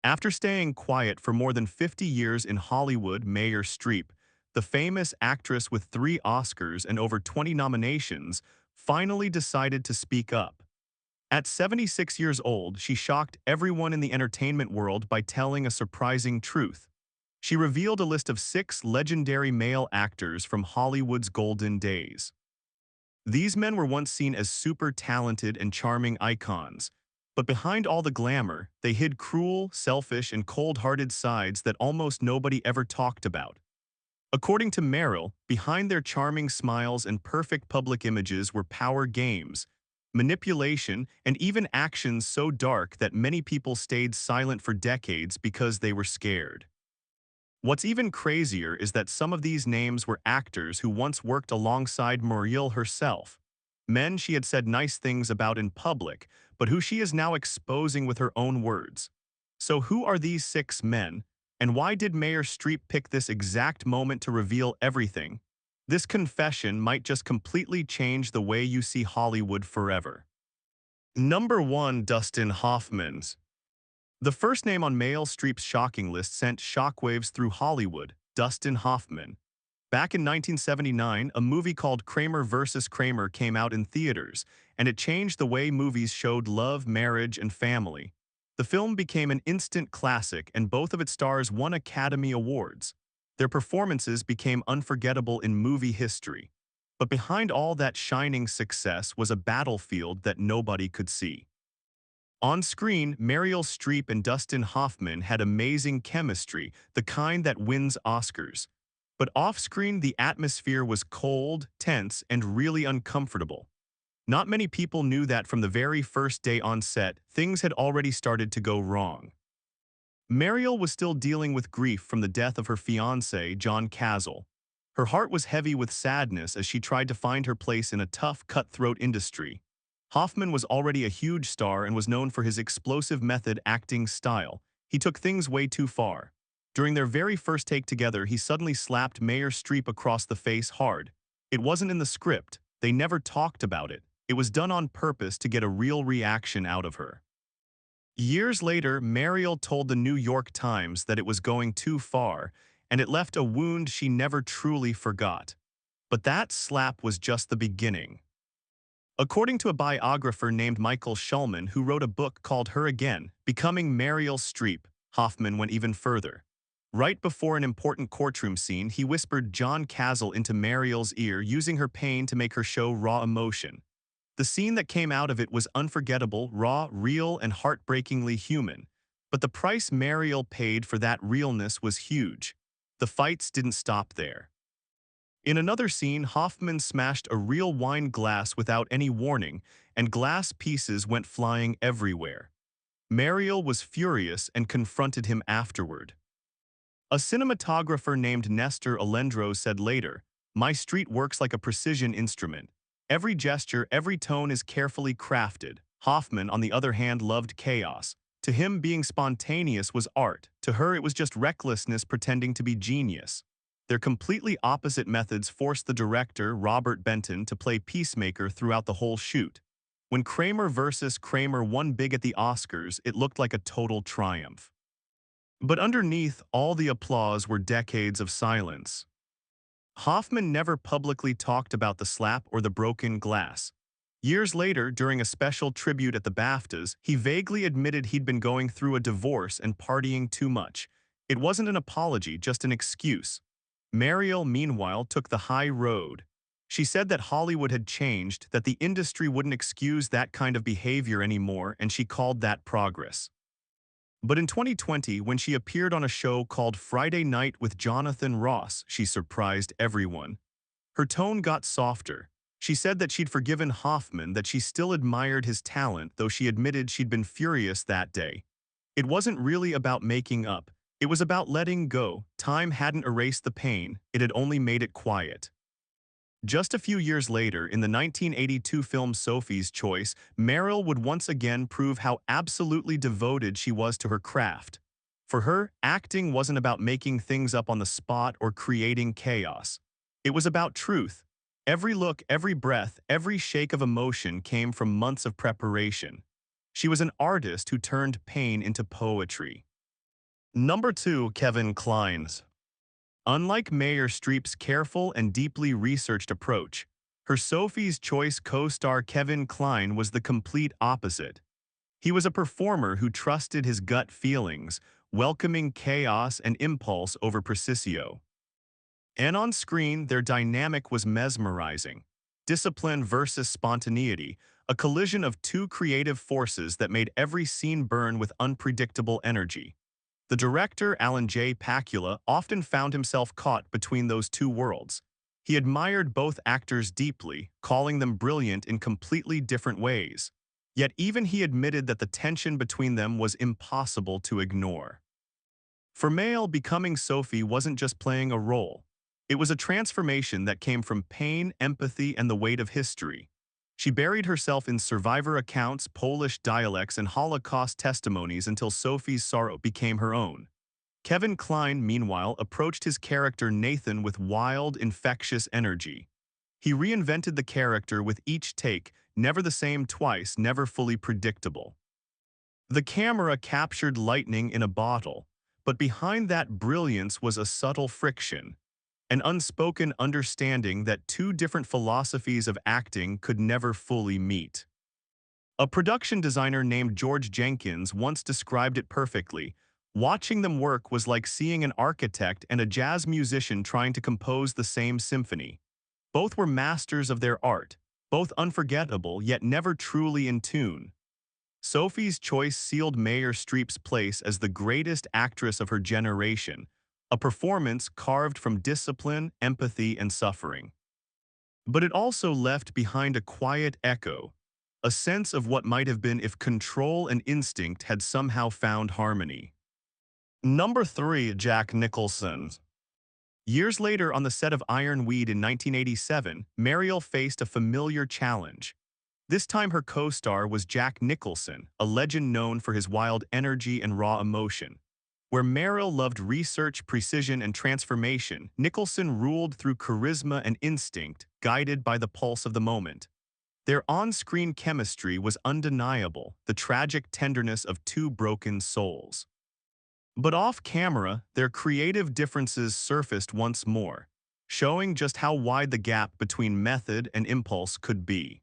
After staying quiet for more than 50 years in Hollywood, Meryl Streep, the famous actress with 3 Oscars and over 20 nominations, finally decided to speak up. At 76 years old, she shocked everyone in the entertainment world by telling a surprising truth. She revealed a list of 6 legendary male actors from Hollywood's golden days. These men were once seen as super talented and charming icons, but behind all the glamour, they hid cruel, selfish, and cold-hearted sides that almost nobody ever talked about. According to Meryl, behind their charming smiles and perfect public images were power games, manipulation, and even actions so dark that many people stayed silent for decades because they were scared. What's even crazier is that some of these names were actors who once worked alongside Muriel herself, men she had said nice things about in public, but who she is now exposing with her own words. So who are these 6 men, and why did Mayor Streep pick this exact moment to reveal everything? This confession might just completely change the way you see Hollywood forever. Number 1. Dustin Hoffman. The first name on Meryl Streep's shocking list sent shockwaves through Hollywood, Dustin Hoffman. Back in 1979, a movie called Kramer vs. Kramer came out in theaters, and it changed the way movies showed love, marriage, and family. The film became an instant classic, and both of its stars won Academy Awards. Their performances became unforgettable in movie history. But behind all that shining success was a battlefield that nobody could see. On screen, Meryl Streep and Dustin Hoffman had amazing chemistry, the kind that wins Oscars. But off-screen, the atmosphere was cold, tense, and really uncomfortable. Not many people knew that from the very first day on set, things had already started to go wrong. Meryl was still dealing with grief from the death of her fiancé, John Cazale. Her heart was heavy with sadness as she tried to find her place in a tough, cutthroat industry. Hoffman was already a huge star and was known for his explosive method acting style. He took things way too far. During their very first take together, he suddenly slapped Meryl Streep across the face hard. It wasn't in the script. They never talked about it. It was done on purpose to get a real reaction out of her. Years later, Meryl told the New York Times that it was going too far, and it left a wound she never truly forgot. But that slap was just the beginning. According to a biographer named Michael Schulman who wrote a book called Her Again, Becoming Meryl Streep, Hoffman went even further. Right before an important courtroom scene, he whispered John Cazale into Meryl's ear, using her pain to make her show raw emotion. The scene that came out of it was unforgettable, raw, real, and heartbreakingly human. But the price Meryl paid for that realness was huge. The fights didn't stop there. In another scene, Hoffman smashed a real wine glass without any warning, and glass pieces went flying everywhere. Meryl was furious and confronted him afterward. A cinematographer named Nestor Alendro said later, "My street works like a precision instrument. Every gesture, every tone is carefully crafted." Hoffman, on the other hand, loved chaos. To him, being spontaneous was art. To her, it was just recklessness pretending to be genius. Their completely opposite methods forced the director, Robert Benton, to play peacemaker throughout the whole shoot. When Kramer vs. Kramer won big at the Oscars, it looked like a total triumph. But underneath all the applause were decades of silence. Hoffman never publicly talked about the slap or the broken glass. Years later, during a special tribute at the BAFTAs, he vaguely admitted he'd been going through a divorce and partying too much. It wasn't an apology, just an excuse. Meryl, meanwhile, took the high road. She said that Hollywood had changed, that the industry wouldn't excuse that kind of behavior anymore, and she called that progress. But in 2020, when she appeared on a show called Friday Night with Jonathan Ross, she surprised everyone. Her tone got softer. She said that she'd forgiven Hoffman, that she still admired his talent, though she admitted she'd been furious that day. It wasn't really about making up. It was about letting go. Time hadn't erased the pain, it had only made it quiet. Just a few years later, in the 1982 film Sophie's Choice, Meryl would once again prove how absolutely devoted she was to her craft. For her, acting wasn't about making things up on the spot or creating chaos. It was about truth. Every look, every breath, every shake of emotion came from months of preparation. She was an artist who turned pain into poetry. Number 2, Kevin Kline's. Unlike Meryl Streep's careful and deeply researched approach, her Sophie's Choice co-star Kevin Kline was the complete opposite. He was a performer who trusted his gut feelings, welcoming chaos and impulse over precision. And on screen, their dynamic was mesmerizing. Discipline versus spontaneity, a collision of two creative forces that made every scene burn with unpredictable energy. The director, Alan J. Pakula, often found himself caught between those two worlds. He admired both actors deeply, calling them brilliant in completely different ways. Yet even he admitted that the tension between them was impossible to ignore. For Mael, becoming Sophie wasn't just playing a role. It was a transformation that came from pain, empathy, and the weight of history. She buried herself in survivor accounts, Polish dialects, and Holocaust testimonies until Sophie's sorrow became her own. Kevin Kline, meanwhile, approached his character Nathan with wild, infectious energy. He reinvented the character with each take, never the same twice, never fully predictable. The camera captured lightning in a bottle, but behind that brilliance was a subtle friction, an unspoken understanding that two different philosophies of acting could never fully meet. A production designer named George Jenkins once described it perfectly. Watching them work was like seeing an architect and a jazz musician trying to compose the same symphony. Both were masters of their art, both unforgettable yet never truly in tune. Sophie's Choice sealed Meryl Streep's place as the greatest actress of her generation, a performance carved from discipline, empathy, and suffering. But it also left behind a quiet echo, a sense of what might have been if control and instinct had somehow found harmony. Number 3, Jack Nicholson. Years later, on the set of Ironweed in 1987, Meryl faced a familiar challenge. This time her co-star was Jack Nicholson, a legend known for his wild energy and raw emotion. Where Meryl loved research, precision, and transformation, Nicholson ruled through charisma and instinct, guided by the pulse of the moment. Their on-screen chemistry was undeniable, the tragic tenderness of two broken souls. But off-camera, their creative differences surfaced once more, showing just how wide the gap between method and impulse could be.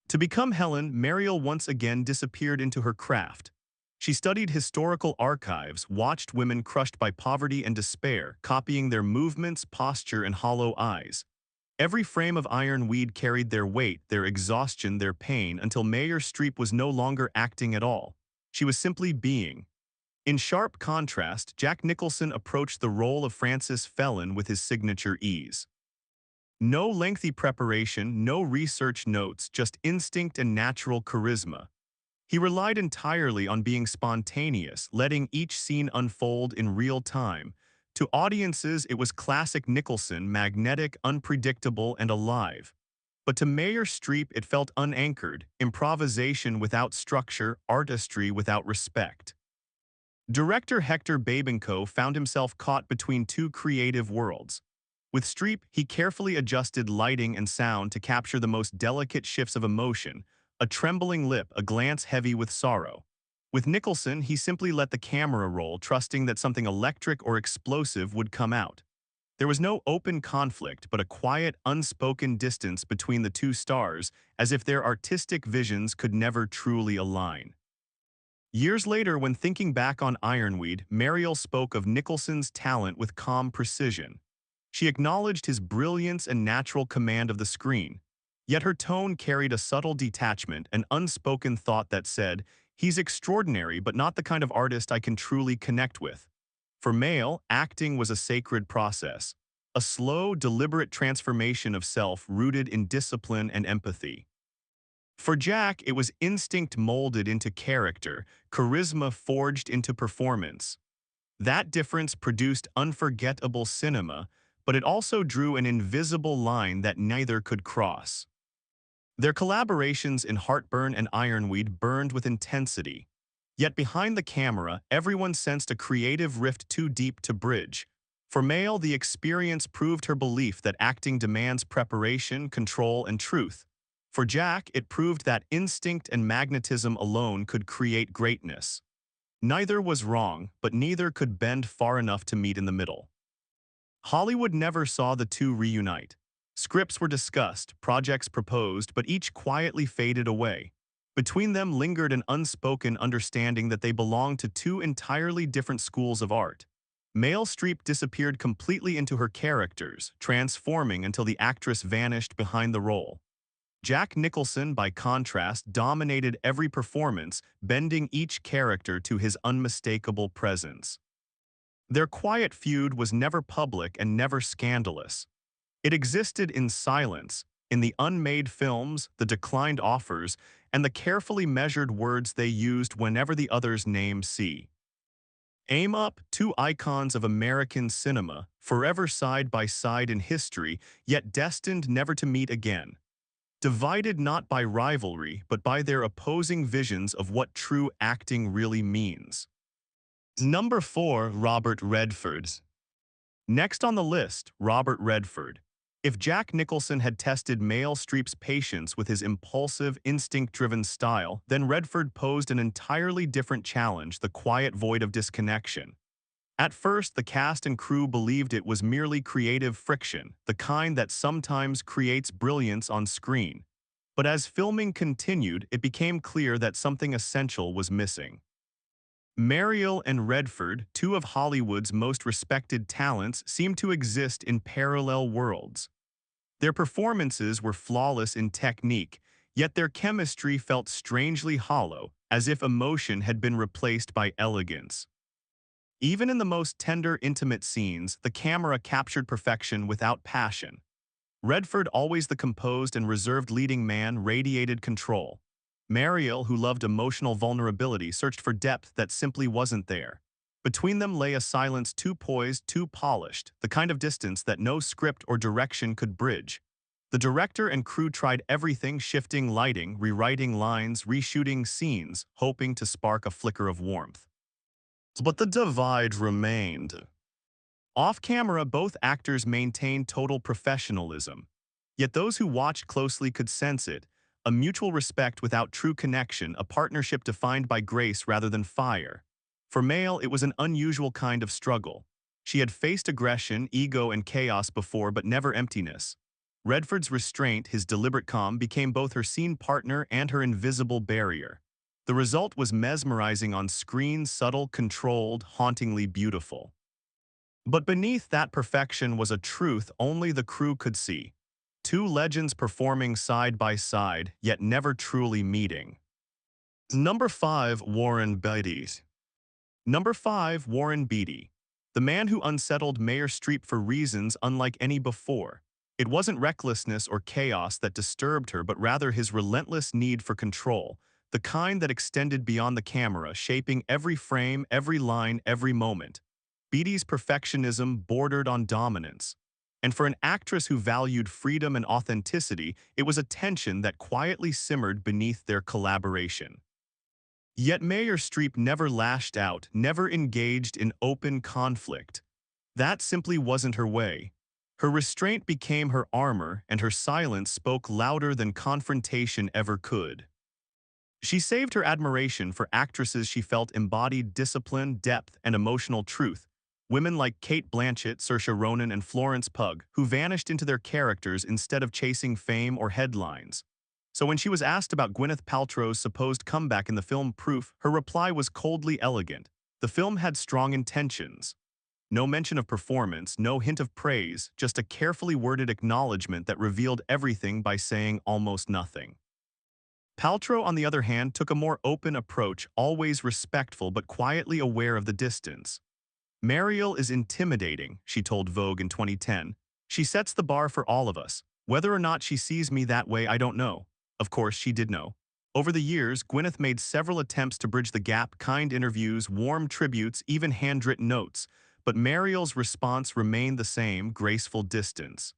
To become Helen, Meryl once again disappeared into her craft. She studied historical archives, watched women crushed by poverty and despair, copying their movements, posture, and hollow eyes. Every frame of Ironweed carried their weight, their exhaustion, their pain, until Meryl Streep was no longer acting at all. She was simply being. In sharp contrast, Jack Nicholson approached the role of Francis Felon with his signature ease. No lengthy preparation, no research notes, just instinct and natural charisma. He relied entirely on being spontaneous, letting each scene unfold in real time. To audiences, it was classic Nicholson, magnetic, unpredictable, and alive. But to Meryl Streep, it felt unanchored, improvisation without structure, artistry without respect. Director Hector Babenco found himself caught between two creative worlds. With Streep, he carefully adjusted lighting and sound to capture the most delicate shifts of emotion, a trembling lip, a glance heavy with sorrow. With Nicholson, he simply let the camera roll, trusting that something electric or explosive would come out. There was no open conflict, but a quiet, unspoken distance between the two stars, as if their artistic visions could never truly align. Years later, when thinking back on Ironweed, Meryl spoke of Nicholson's talent with calm precision. She acknowledged his brilliance and natural command of the screen. Yet her tone carried a subtle detachment, an unspoken thought that said, "He's extraordinary, but not the kind of artist I can truly connect with." For Meryl, acting was a sacred process, a slow, deliberate transformation of self rooted in discipline and empathy. For Jack, it was instinct molded into character, charisma forged into performance. That difference produced unforgettable cinema, but it also drew an invisible line that neither could cross. Their collaborations in Heartburn and Ironweed burned with intensity. Yet behind the camera, everyone sensed a creative rift too deep to bridge. For Meryl, the experience proved her belief that acting demands preparation, control, and truth. For Jack, it proved that instinct and magnetism alone could create greatness. Neither was wrong, but neither could bend far enough to meet in the middle. Hollywood never saw the two reunite. Scripts were discussed, projects proposed, but each quietly faded away. Between them lingered an unspoken understanding that they belonged to two entirely different schools of art. Meryl Streep disappeared completely into her characters, transforming until the actress vanished behind the role. Jack Nicholson, by contrast, dominated every performance, bending each character to his unmistakable presence. Their quiet feud was never public and never scandalous. It existed in silence, in the unmade films, the declined offers, and the carefully measured words they used whenever the other's name see. Aim up, two icons of American cinema, forever side by side in history, yet destined never to meet again. Divided not by rivalry, but by their opposing visions of what true acting really means. Number 4, Robert Redford. Next on the list, Robert Redford. If Jack Nicholson had tested Meryl Streep's patience with his impulsive, instinct-driven style, then Redford posed an entirely different challenge, the quiet void of disconnection. At first, the cast and crew believed it was merely creative friction, the kind that sometimes creates brilliance on screen. But as filming continued, it became clear that something essential was missing. Meryl and Redford, two of Hollywood's most respected talents, seemed to exist in parallel worlds. Their performances were flawless in technique, yet their chemistry felt strangely hollow, as if emotion had been replaced by elegance. Even in the most tender, intimate scenes, the camera captured perfection without passion. Redford, always the composed and reserved leading man, radiated control. Meryl, who loved emotional vulnerability, searched for depth that simply wasn't there. Between them lay a silence too poised, too polished, the kind of distance that no script or direction could bridge. The director and crew tried everything, shifting lighting, rewriting lines, reshooting scenes, hoping to spark a flicker of warmth. But the divide remained. Off-camera, both actors maintained total professionalism. Yet those who watched closely could sense it, a mutual respect without true connection, a partnership defined by grace rather than fire. For Meryl, it was an unusual kind of struggle. She had faced aggression, ego, and chaos before, but never emptiness. Redford's restraint, his deliberate calm, became both her scene partner and her invisible barrier. The result was mesmerizing on screen, subtle, controlled, hauntingly beautiful. But beneath that perfection was a truth only the crew could see. Two legends performing side by side, yet never truly meeting. Number 5, Warren Beatty. Number 5, Warren Beatty. The man who unsettled Meryl Streep for reasons unlike any before. It wasn't recklessness or chaos that disturbed her, but rather his relentless need for control, the kind that extended beyond the camera, shaping every frame, every line, every moment. Beatty's perfectionism bordered on dominance. And for an actress who valued freedom and authenticity, it was a tension that quietly simmered beneath their collaboration. Yet Meryl Streep never lashed out, never engaged in open conflict. That simply wasn't her way. Her restraint became her armor, and her silence spoke louder than confrontation ever could. She saved her admiration for actresses she felt embodied discipline, depth, and emotional truth. Women like Cate Blanchett, Saoirse Ronan, and Florence Pugh, who vanished into their characters instead of chasing fame or headlines. So when she was asked about Gwyneth Paltrow's supposed comeback in the film Proof, her reply was coldly elegant. The film had strong intentions. No mention of performance, no hint of praise, just a carefully worded acknowledgement that revealed everything by saying almost nothing. Paltrow, on the other hand, took a more open approach, always respectful but quietly aware of the distance. Meryl is intimidating, she told Vogue in 2010. She sets the bar for all of us. Whether or not she sees me that way, I don't know. Of course, she did know. Over the years, Gwyneth made several attempts to bridge the gap, kind interviews, warm tributes, even handwritten notes. But Meryl's response remained the same, graceful distance.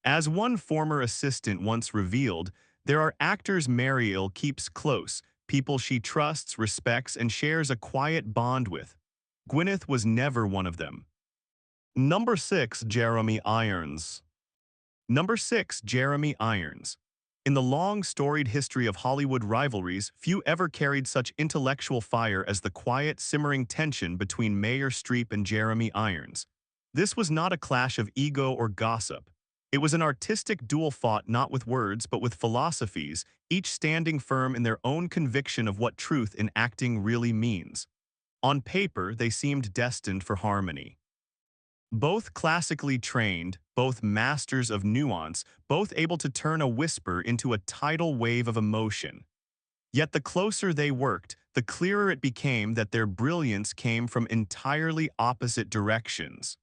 As one former assistant once revealed, there are actors Meryl keeps close, people she trusts, respects, and shares a quiet bond with. Gwyneth was never one of them. Number 6, Jeremy Irons. Number 6, Jeremy Irons. In the long, storied history of Hollywood rivalries, few ever carried such intellectual fire as the quiet, simmering tension between Meryl Streep and Jeremy Irons. This was not a clash of ego or gossip. It was an artistic duel fought not with words but with philosophies, each standing firm in their own conviction of what truth in acting really means. On paper, they seemed destined for harmony. Both classically trained, both masters of nuance, both able to turn a whisper into a tidal wave of emotion. Yet the closer they worked, the clearer it became that their brilliance came from entirely opposite directions.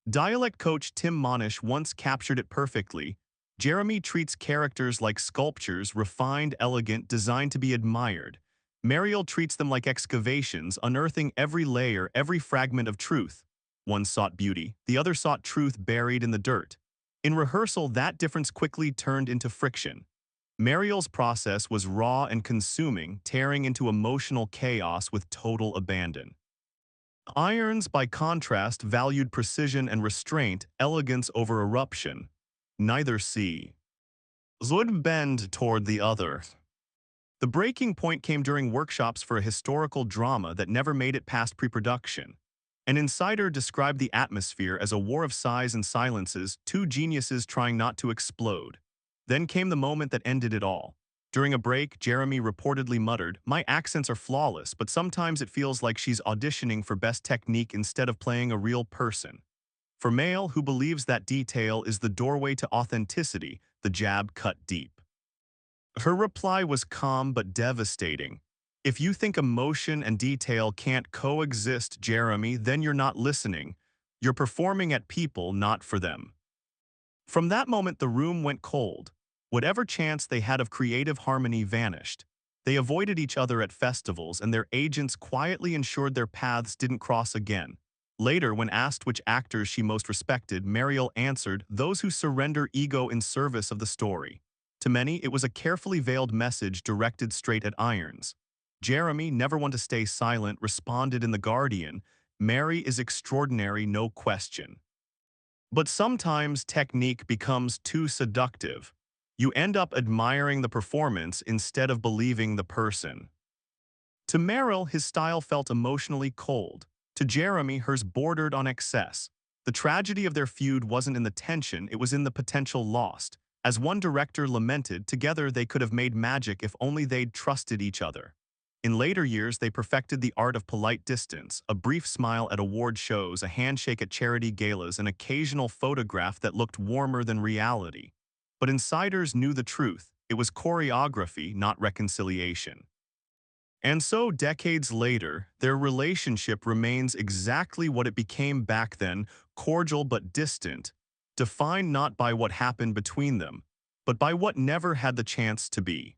Dialect coach Tim Monish once captured it perfectly. Jeremy treats characters like sculptures, refined, elegant, designed to be admired. Meryl treats them like excavations, unearthing every layer, every fragment of truth. One sought beauty, the other sought truth buried in the dirt. In rehearsal, that difference quickly turned into friction. Meryl's process was raw and consuming, tearing into emotional chaos with total abandon. Irons, by contrast, valued precision and restraint, elegance over eruption. Neither sea would bend toward the other. The breaking point came during workshops for a historical drama that never made it past pre-production. An insider described the atmosphere as a war of sighs and silences, two geniuses trying not to explode. Then came the moment that ended it all. During a break, Jeremy reportedly muttered, "My accents are flawless, but sometimes it feels like she's auditioning for best technique instead of playing a real person." For Mail, who believes that detail is the doorway to authenticity, the jab cut deep. Her reply was calm but devastating. "If you think emotion and detail can't coexist, Jeremy, then you're not listening. You're performing at people, not for them." From that moment, the room went cold. Whatever chance they had of creative harmony vanished. They avoided each other at festivals, and their agents quietly ensured their paths didn't cross again. Later, when asked which actors she most respected, Meryl answered, "Those who surrender ego in service of the story." To many, it was a carefully veiled message directed straight at Irons. Jeremy, never one to stay silent, responded in The Guardian, "Mary is extraordinary, no question. But sometimes technique becomes too seductive. You end up admiring the performance instead of believing the person." To Meryl, his style felt emotionally cold. To Jeremy, hers bordered on excess. The tragedy of their feud wasn't in the tension, it was in the potential lost. As one director lamented, together they could have made magic if only they'd trusted each other. In later years, they perfected the art of polite distance, a brief smile at award shows, a handshake at charity galas, an occasional photograph that looked warmer than reality. But insiders knew the truth. It was choreography, not reconciliation. And so, decades later, their relationship remains exactly what it became back then, cordial but distant, defined not by what happened between them, but by what never had the chance to be.